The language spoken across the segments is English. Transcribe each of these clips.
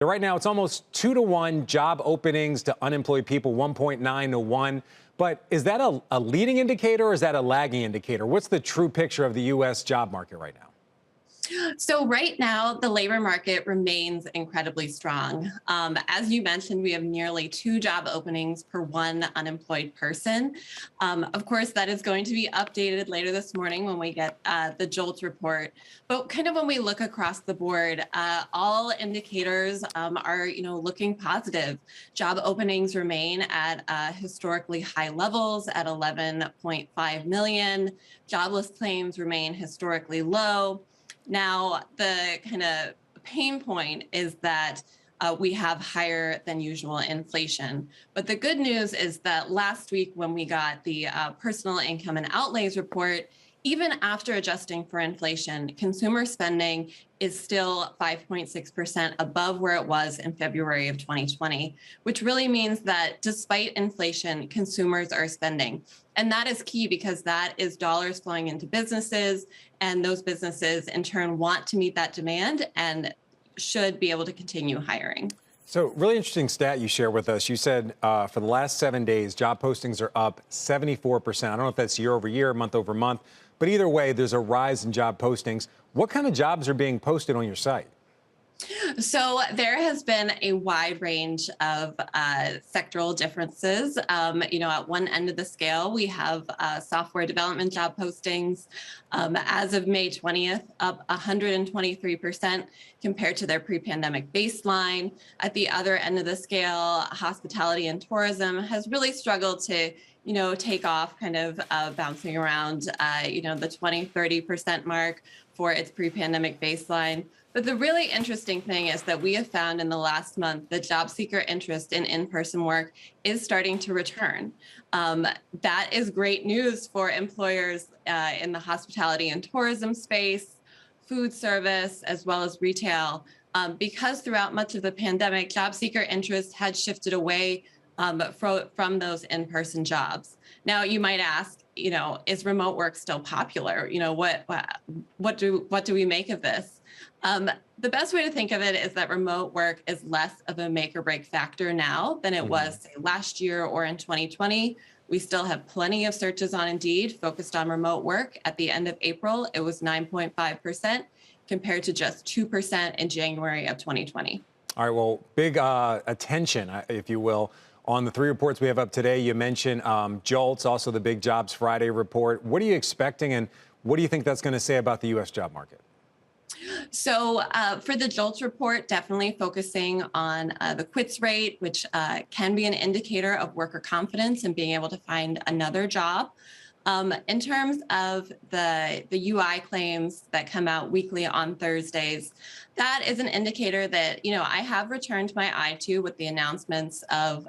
Right now, it's almost 2-to-1 job openings to unemployed people, 1.9 to 1. But is that a leading indicator or is that a lagging indicator? What's the true picture of the U.S. job market right now? So right now, the labor market remains incredibly strong. As you mentioned, we have nearly 2 job openings per 1 unemployed person. Of course, that is going to be updated later this morning when we get the JOLTS report. But kind of when we look across the board, all indicators are, looking positive. Job openings remain at historically high levels at 11.5 million. Jobless claims remain historically low. Now, the kind of pain point is that we have higher than usual inflation. But the good news is that last week, when we got the personal income and outlays report, even after adjusting for inflation, consumer spending is still 5.6% above where it was in February of 2020, which really means that despite inflation, consumers are spending. And that is key because that is dollars flowing into businesses, and those businesses in turn want to meet that demand and should be able to continue hiring. So, really interesting stat you share with us. You said for the last 7 days, job postings are up 74%. I don't know if that's year over year, month over month, but either way, there's a rise in job postings. What kind of jobs are being posted on your site? So there has been a wide range of sectoral differences. At one end of the scale, we have software development job postings as of May 20th, up 123% compared to their pre-pandemic baseline. At the other end of the scale, hospitality and tourism has really struggled to take off, kind of bouncing around, the 20-30% mark for its pre-pandemic baseline. But the really interesting thing is that we have found in the last month that job seeker interest in in-person work is starting to return. That is great news for employers in the hospitality and tourism space, food service, as well as retail, because throughout much of the pandemic, job seeker interest had shifted away from those in-person jobs. Now, you might ask, is remote work still popular? What do we make of this? The best way to think of it is that remote work is less of a make or break factor now than it was, say, last year or in 2020. We still have plenty of searches on Indeed focused on remote work. At the end of April, it was 9.5% compared to just 2% in January of 2020. All right, well, big attention, if you will, on the 3 reports we have up today. You mentioned JOLTS, also the big Jobs Friday report. What are you expecting, and what do you think that's going to say about the U.S. job market? So for the JOLTS report, definitely focusing on the quits rate, which can be an indicator of worker confidence and being able to find another job. In terms of the UI claims that come out weekly on Thursdays, that is an indicator that, I have returned my eye to with the announcements of,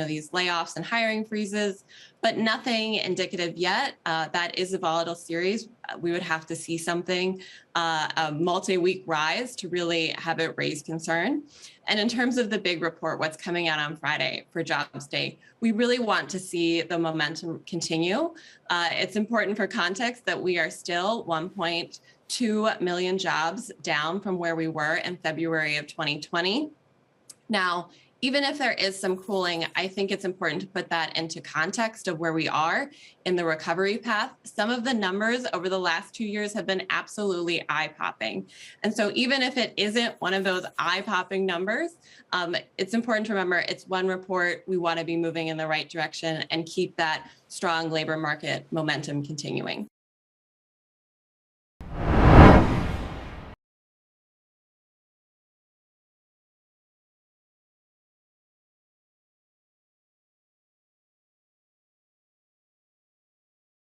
these layoffs and hiring freezes, but nothing indicative yet. That is a volatile series. We would have to see something, a multi-week rise to really have it raise concern. And in terms of the big report, what's coming out on Friday for Jobs Day, we really want to see the momentum continue. It's important for context that we are still 1.2 million jobs down from where we were in February of 2020. Now, even if there is some cooling, I think it's important to put that into context of where we are in the recovery path. Some of the numbers over the last 2 years have been absolutely eye-popping. And so even if it isn't one of those eye-popping numbers, it's important to remember it's one report. We want to be moving in the right direction and keep that strong labor market momentum continuing.